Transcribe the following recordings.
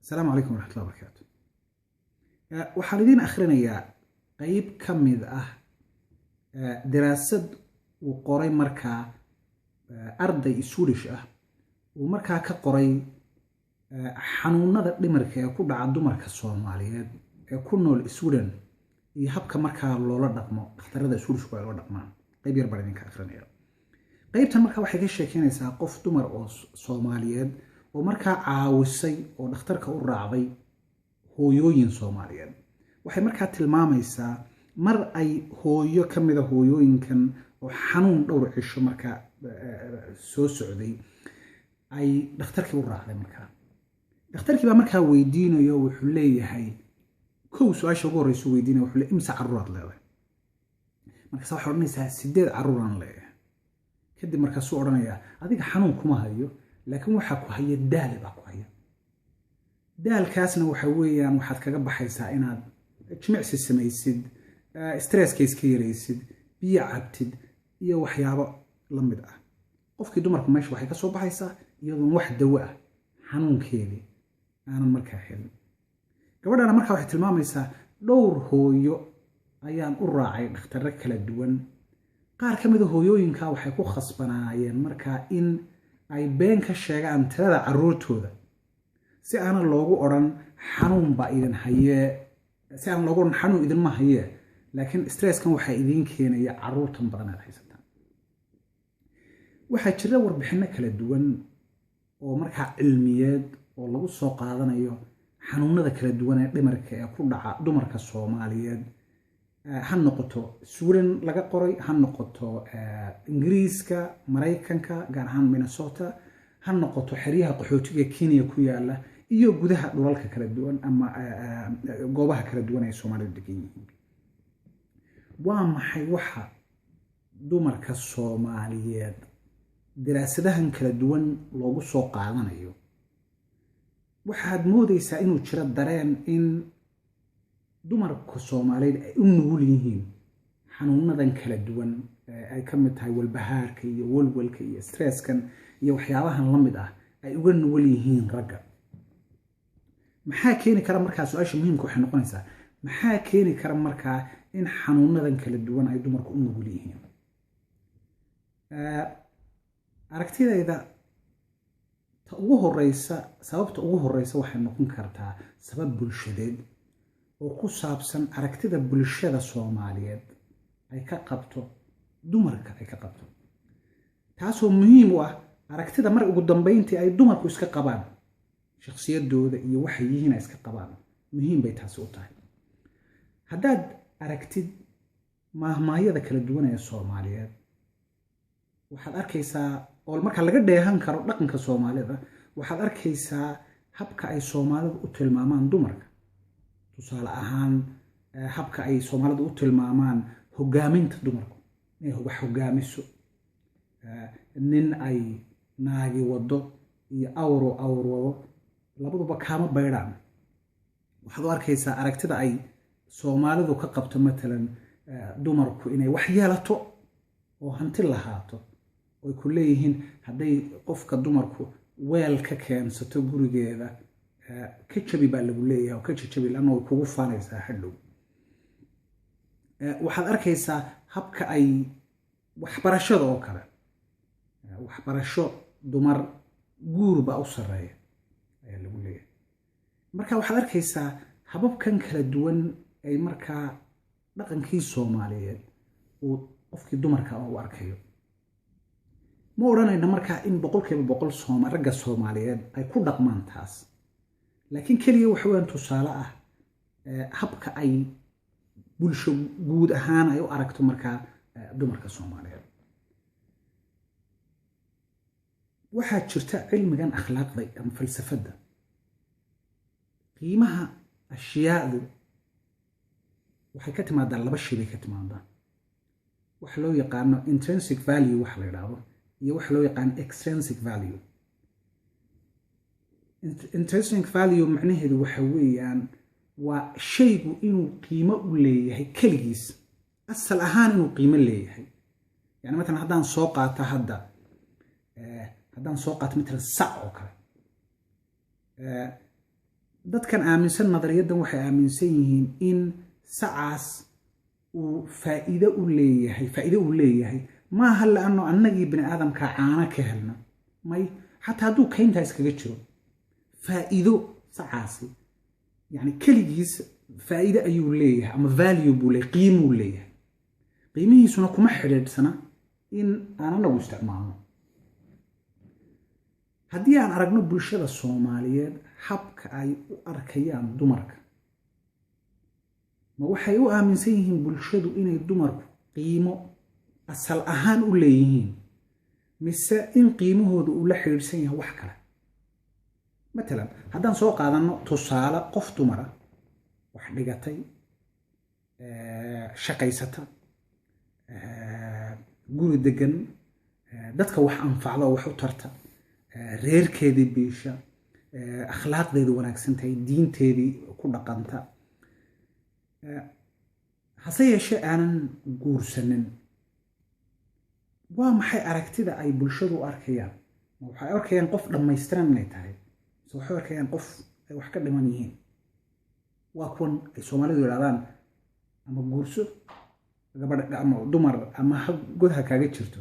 السلام عليكم ورحمة الله وبركاته. waxaan idin akhrinayaa qayb ka mid ah daraasad uu qoray markaa arday Swedish ah uu markaa ka qoray xanuunada dhimirka ee ku dhaca dumarka Soomaaliyeed ee ku nool Sweden iyo habka markaa loola dhaqmo dhakhtarada Swedish oo loo dhaqmaan. qayb yar baan idinka akhrinayaa. qaybtan markaa waxay ka sheekeynaysaa qof dumar oo Soomaaliyeed oo markaa caawisay oo dhakhtarka u raacday hooyooyin Soomaaliyeed. waxay markaa tilmaamaysaa mar ay hooyo ka mid ah hooyooyinkan oo xanuun dhowr cisho markaa soo socday ay dhakhtarkii u raacday markaa. dhakhtarkii baa markaa weydiinayo wuxuu leeyahay su'aasha ugu horeysa weydiinayo wuxuu leeyahay imsa carruuraad leedahay. markaas waxay odhanaysaa 8 carruuraan leeyahay. kadib markaasuu odhanayaa adiga xanuun kuma hayo laakiin waxa ku haya daal baa ku haya. daalkaasna waxa weeyaan waxaad kaga baxaysaa inaad jimicsi samaysid, stresska iska yaraysid, biyo cabtid iyo waxyaabo la mid ah. qofkii dumarku meesha waxay ka soo baxaysaa iyadoo wax dawo ah xanuunkeedii aanan markaa helin. gabadhana markaa waxay tilmaamaysaa dhowr hooyo ayaan u raacay dhakhtarro kala duwan. qaar ka mid ah hooyooyinka waxay ku khasbanaayeen markaa in ay been ka sheegaan tirada carruurtooda si aanan loogu odhan xanuun baa idin haye, si aan loogu odhan xanuun idinma haye, laakiin stresskan waxaa idiin keenaya carruurtan badan aad haysataan. waxaa jira warbixinno kala duwan oo markaa cilmiyeed oo lagu soo qaadanayo xanuunada kala duwan ee dhimirka ee ku dhaca dumarka Soomaaliyeed. ha noqoto Sweden laga qoray, ha noqoto Ingiriiska, Mareykanka gaar ahaan Minnesota, ha noqoto xeryaha qaxootiga Kenya ku yaala iyo gudaha dhulalka kala duwan ama goobaha kala duwan ee Soomaalidu degan yihiin. waa maxay waxa dumarka Soomaaliyeed daraasadahan kala duwan loogu soo qaadanayo? waxaad moodaysaa inuu jiro dareen in dumarka Soomaaliyeed ay u nugul yihiin xanuunadan kala duwan ay ka mid tahay walbahaarka iyo walwalka iyo stresskan iyo waxyaabahan la mid ah ay uga nugul yihiin ragga. maxaa keeni kara markaa? su'aasha muhiimka waxay noqonaysaa maxaa keeni kara markaa in xanuunadan kala duwan ay dumarku u nugul yihiin? aragtidayda sababta ugu horeysa waxay noqon kartaa sabab bulshadeed oo ku saabsan aragtida bulshada Soomaaliyeed ay ka qabto dumarka ay ka qabto. taasoo muhiim u ah aragtida mar ugu dambeyntii ay dumarku iska qabaan shakhsiyadooda iyo waxay yihiin ay iska qabaan. muhiim bay taasi u tahay. haddaad aragtid maahmaahyada kala duwan ee Soomaaliyeed waxaad arkaysaa oo marka laga dheehan karo dhaqanka Soomaalida waxaad arkaysaa habka ay Soomaalidu u tilmaamaan dumarka. tusaale ahaan habka ay Soomaalidu u tilmaamaan hogaaminta dumarku inay wax hogaamiso, nin ay naagi wado iyo awr wado labaduba kaama baydhaan. waxaad u arkaysaa aragtida ay Soomaalidu ka qabto matalan dumarku inay wax yeelato oo hanti lahaato oo ku leeyihiin hadday qofka dumarku weel ka keensato gurigeeda ka jabi baa lagu leeyahay oo ka jabi lana way kugu faanaysaa hadhow. waxaad arkaysaa habka ay waxbarashada oo kale, waxbarasho dumar guurba u sareeya ayaa lagu leeyahay. marka waxaad arkaysaa hababkan kala duwan ay markaa dhaqankii Soomaaliyeed uu qofkii dumarka u arkayo. ma odhanayna markaa in 100% ragga Soomaaliyeed ay ku dhaqmaan taas, laakiin kaliya waxa weyn tusaale ah habka ay bulsho guud ahaan ay u aragto markaa dumarka Soomaaliyeed. waxaa jirta cilmigan akhlaaqda ama falsafada qiimaha ashyaadu waxay ka timaadaa laba shay bay ka timaadaa. waxa loo yaqaano intrinsic value waxa la yiraahdo iyo waxa loo yaqaan extrinsic value. intrinsic value macnaheedu waxa weeyaan waa shaygu inuu qiimo u leeyahay kaligiis, asal ahaan inuu qiimo leeyahay. yani مثلا haddaan soo qaato matalan sac oo kale dadkan aaminsan nadariyadan waxay aaminsan yihiin in sacaas uu faa'iido u leeyahay maaha laanno annagii bini aadamka caana ka helna may xataa hadduu kayntaa iskaga jiro faa'iido sacaasi yani keligiis faa'iido ayuu leeyahay ama value buu leeyahay qiimuu leeyahay qiimihiisuna kuma xidhiidhsana in aan anagu isticmaalno haddii aan aragno bulshada Soomaaliyeed habka ay u arkayaan dumarka ma waxay u aaminsan yihiin bulshadu inay dumarku qiimo asal ahaan u leeyihiin mise in qiimahoodu uu la xiriirsan yahay wax kale مثلا haddaan soo qaadano tusaale qof dumar ah wax dhigatay shaqaysata guri degan dadka wax anfacdo wax u tarta reerkeedii biisha akhlaaqdeedu wanaagsan tahay diinteedii ku dhaqanta hase yeeshee aanan guursanin waa maxay aragtida ay bulshadu arkayaan waxay arkayaan qof dhammaystiran inay tahay waxay arkayaan qof ay wax ka dhiman yihiin waa kuwan ay Soomaalidu yiraahdaan ama guurso gabadh ama dumar ama god ha kaaga jirto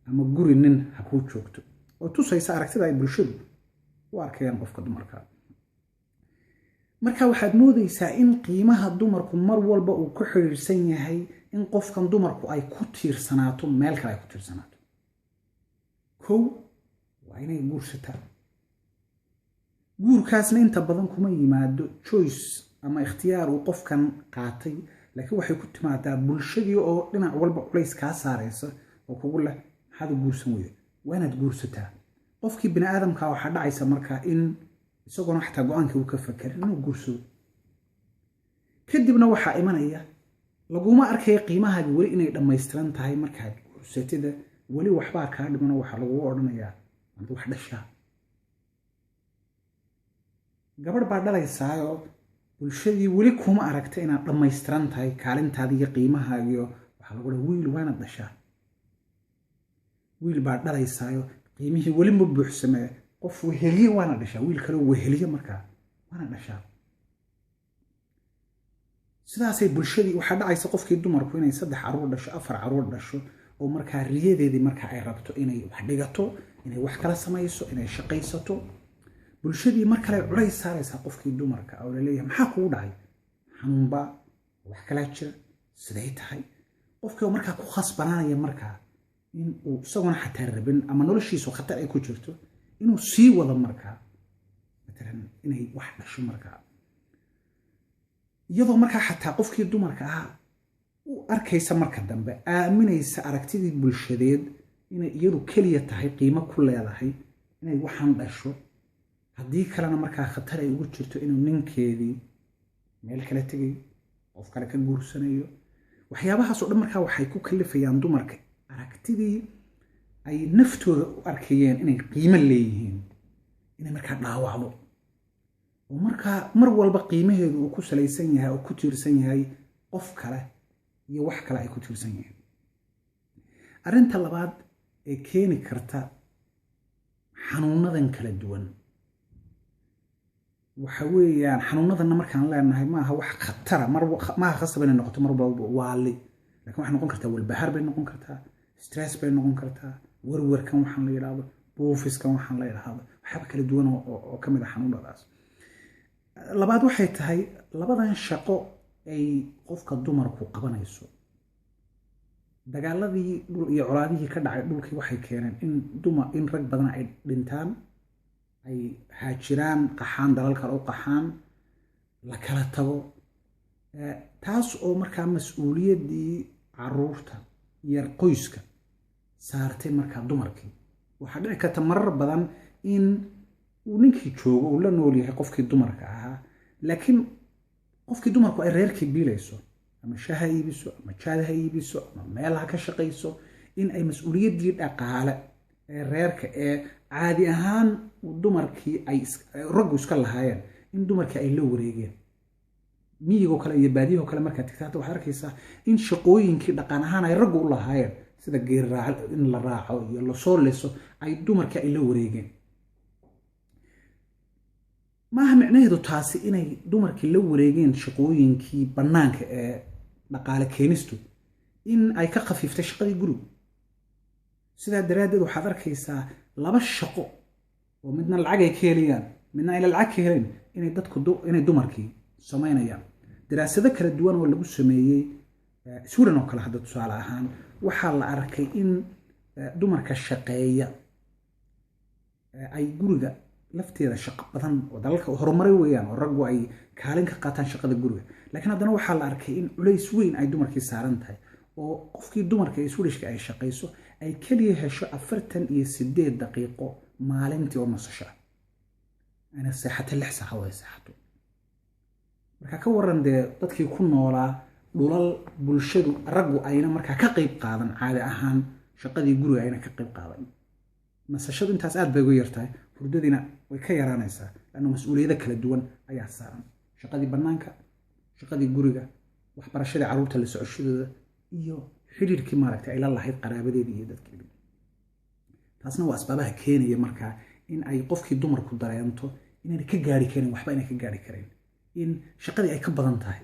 ama guri nin ha ku joogto oo tusaysa aragtida ay bulshadu u arkayaan qofka dumarka marka waxaad moodaysaa in qiimaha dumarku mar walba uu ku xiriirsan yahay in qofkan dumarku ay ku tiirsanaato meel kale ay ku tiirsanaato kow waa inay guursataa guurkaasna inta badan kuma yimaado choice ama ikhtiyaar uu qofkan qaatay laakiin waxay ku timaadaa bulshadii oo dhinac walba culays ka saaraysa oo kugu leh maxaad guursan weyday waanaad guursataa qofkii bini aadamka waxa dhacaysa marka in isagoo xataa go'aankii uu ka fakirin inuu guursado kadibna waxa imanaya laguma arkay qiimahaaga wali inay dhammaystiran tahay markaad guursatida wali waxba ka dhimano waxa lagu oranayaa anta wax dhashaa gabadh baa dhalaysaa bulshadii wali kuma aragta inaad dhammaystiran tahay kaalintaada iyo qiimahaaga waxa lagu leeyahay wiil waana dhashaa wiil baa dhalaysaa qiimihii wali ma buuxsamay qof weheliye waana dhashaa wiil kale weheliye markaa waana dhashaa sidaasay bulshadii waxa dhacaysa qofkii dumarku inay 3 caruur dhasho 4 caruur dhasho oo markaa riyadeedii markaa ay rabto inay wax dhigato inay wax kala samayso inay shaqaysato bulshadii mar kale culays saaraysa qofkii dumarka oo leeyahay maxaa kugu dhacay xanuunba wax kala jira siday tahay qofkii markaa ku khasbanaanaya markaa in uu isaguna xataa rabin ama noloshiisu khatar ay ku jirto inuu sii wado markaa مثلا inay wax dhasho markaa iyadoo markaa xataa qofkii dumarka ah u arkaysa marka dambe aaminaysa aragtidii bulshadeed inay iyadu kaliya tahay qiimo ku leedahay inay waxaan dhasho haddii kalena markaa khatar ay ugu jirto inuu ninkeedii meel kale tagay qof kale ka guursanayo waxyaabahaas oo dhan markaa waxay ku kalifayaan dumarka aragtidii ay naftooda u arkayeen inay qiimo leeyihiin inay markaa dhaawacdo oo markaa mar walba qiimaheedu uu ku salaysan yahay oo ku tiirsan yahay qof kale iyo wax kale ay ku tiirsan yihiin arrinta labaad ee keeni karta xanuunadan kala duwan waxa weeyaan xanuunadana markaan leenahay ma aha wax khatar ma aha khasab inay noqoto mar walba waali laakiin waxa noqon kartaa walbahaar bay noqon kartaa stress bay noqon kartaa warwarkan waxaan la yiraahdo buufiskan waxaan la yiraahdo waxba kala duwan oo kamid ah xanuunadaas labaad waxay tahay labadan shaqo ay qofka dumarku qabanayso dagaaladii dhul iyo colaadihii ka dhacay dhulkii waxay keeneen in rag badan ay dhintaan ay haajiraan qaxaan dalal kale u qaxaan la kala tago taas oo markaa mas'uuliyadii caruurta iyo qoyska saartay markaa dumarkii waxa dhici karta marar badan in uu ninkii joogo uu la nool yahay qofkii dumarka ahaa laakiin qofkii dumarku ay reerkii biilayso ama shaha iibiso ama jaadaha iibiso ama meelaha ka shaqayso in ay mas'uuliyadii dhaqaale ee reerka ee caadi ahaan dumarkii ay raggu iska lahaayeen in dumarkii ay la wareegeen miyigo kale iyo baadiyaha kale marka tigtaata waxa arkaysaa in shaqooyinkii dhaqan ahaan ay raggu u lahaayeen sida geer raac in la raaco iyo la soo leeso ay dumarkii ay la wareegeen maaha micnaheedu taasi inay dumarkii la wareegeen shaqooyinkii bannaanka ee dhaqaale keenistu in ay ka khafiiftay shaqadii guriga. sidaa daraaddeed waxaad arkaysaa laba shaqo oo midna lacag ay ka helayaan midna ayna lacag ka helayn inay dumarkii samaynayaan. daraasado kala duwan oo lagu sameeyey Sweden oo kale hadda tusaale ahaan waxaa la arkay in dumarka shaqeeya ay guriga lafteeda shaqo badan oo dalalka horumaray weeyaan oo raggu ay kaalin ka qaataan shaqada guriga, laakiin haddana waxaa la arkay in culays weyn ay dumarkii saaran tahay oo qofkii dumarka ee Swedishka ay shaqayso ay kaliya hesho 48 daqiiqo maalintii oo nasasho ah. ana seexato 6 saacadood ay seexato. marka ka waran dadkii ku noolaa dhulal bulshadu raggu ayna markaa ka qayb qaadan caadi ahaan shaqadii guriga ayna ka qayb qaadan. nasashadu intaas aad bay ugu yartahay, hurdadina way ka yaraanaysaa laana mas'uuliyado kala duwan ayaa saaran. shaqadii bannaanka, shaqadii guriga, waxbarashadii carruurta la socoshadooda iyo xiriirkii maaragtay ay la lahayd qaraabadeedii iyo dadkeedii. taasna waa asbaabaha keenaya markaa in ay qofkii dumarku dareento inayna ka gaari karin waxba inay ka gaari kareen, in shaqadii ay ka badan tahay.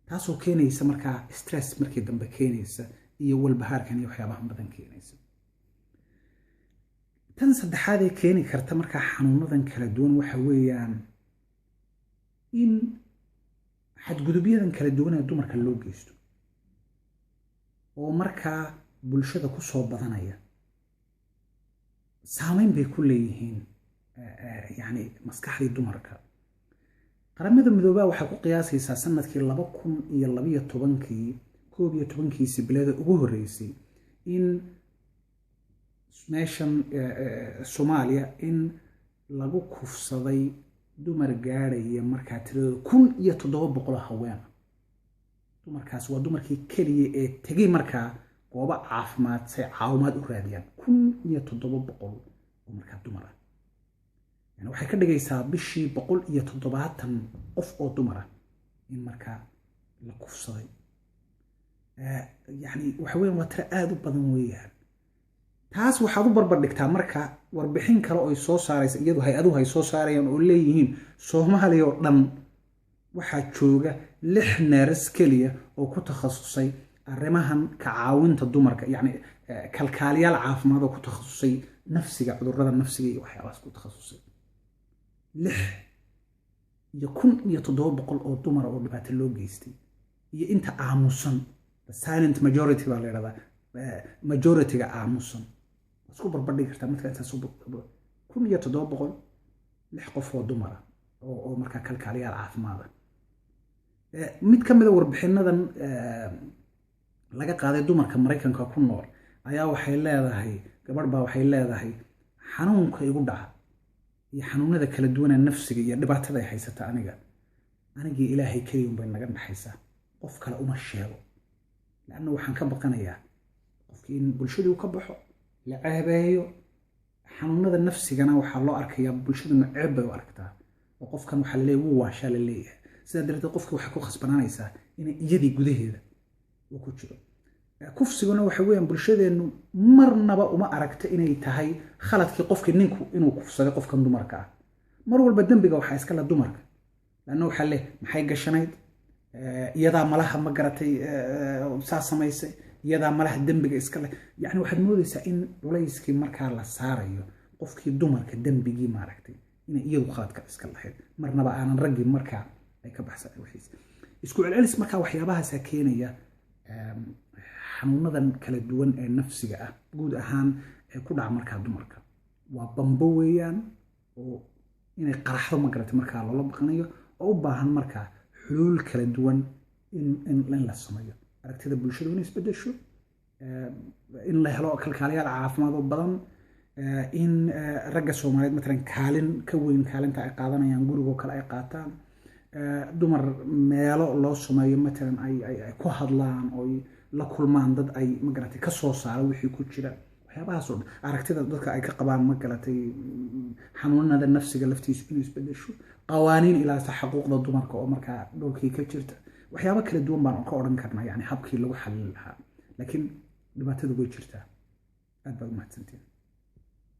taasoo keenaysa markaa stress markii dambe keenaysa iyo walbahaarkan iyo waxyaabaha badan keenaysa. tan saddexaad ee keeni karta markaa xanuunadan kala duwan waxa weeyaan in xadgudubyadan kala duwan ee dumarka loo geysto oo markaa bulshada ku soo badanaya saameyn bay ku leeyihiin yani maskaxdii dumarka. qaramada midoobaa waxay ku qiyaasaysaa sanadkii 2012 bilada ugu horeysay in meeshan Soomaaliya in lagu kufsaday dumar gaaraya markaa tirada 1700 haween. dumarkaas waa dumarkii kaliya ee tagay markaa goobo caafimaad si caawimaad u raadiyaan 1700 oo markaa dumar ah. yani waxay ka dhigaysaa bishii 170 qof oo dumar ah in markaa la kufsaday. yani waxa weeyaan waa tiro aad u badan weeyaan. taas waxaad u barbar dhigtaa marka warbixin kale oo ay soo saaraysa iyadu hay-aduhu ay soo saarayaan oo leeyihiin Soomaaliya oo dhan waxaa jooga 6 neeras kaliya oo ku takhasusay arrimahan ka caawinta dumarka, yani kalkaaliyaal caafimaad oo ku takhasusay nafsiga, cudurrada nafsiga iyo waxyaabahaas ku takhasusay. 1700 oo dumar oo dhibaato loo geystay iyo inta aamusan, silent majority baa la yiraahdaa, majority-ga aamusan. isku barbardhigi kartaa marka intaas 1700 6 qof oo dumar ah oo markaa kalkaaliyaal caafimaad ah. mid ka mid ah warbixinadan laga qaaday dumarka Mareykanka ku nool ayaa waxay leedahay gabadh baa waxay leedahay xanuunka igu dhaca iyo xanuunada kala duwan ee nafsiga iyo dhibaatada ay haysata aniga Ilaahay kaliya bay naga dhaxaysaa, qof kale uma sheego laana waxaan ka baqanayaa qofkii in bulshadu ka baxo la caabeeyo. xanuunada nafsigana waxaa loo arkayaa bulshadu ceeb bay u aragtaa oo qofkan waxa la leeyahay wuu waashaa la leeyahay. sidaa darteed qofkii waxay ku khasbanaanaysaa inay iyadii gudaheeda uu ku jiro. kufsiguna waxa weeyaan bulshadeenu marnaba uma aragta inay tahay khaladkii qofkii ninku inuu kufsaday qofkan dumarka ah. mar walba dambiga waxa iska la dumarka laana waxa le maxay gashanayd, iyadaa malaha ma garatay saa samaysay, iyadaa malaha dambiga iska leh. yani waxaad moodaysaa in culayskii markaa la saarayo qofkii dumarka dambigii maaragtay inay iyadu khaladka iska lahayd, marnaba aanan raggii markaa ay ka baxsan wixiis. isku celcelis markaa waxyaabahaasa keenaya xanuunadan kala duwan ee nafsiga ah guud ahaan ee ku dhaca markaa dumarka. waa bambo weeyaan oo inay qaraxdo ma garatay markaa loola baqanayo oo u baahan markaa xuluul kala duwan in la sameeyo. aragtida bulshadu inay isbedesho, in la helo kalkaaliyaal caafimaad oo badan, in ragga Soomaaliyeed matalan kaalin ka weyn kaalinta ay qaadanayaan guriga kale ay qaataan, dumar meelo loo sameeyo matalan ay ku hadlaan oo la kulmaan dad ay ma garatay ka soo saaro wixii ku jira. waxyaabahaas oo aragtida dadka ay ka qabaan ma garatay xanuunada nafsiga laftiisa inuu isbedesho, qawaaniin ilaalisa xuquuqda dumarka oo markaa dhulkii ka jirta. waxyaabo kala duwan baan ka oran karnaa yani habkii lagu xalin lahaa, laakiin dhibaatadu way jirtaa. aad baad u mahadsantiin.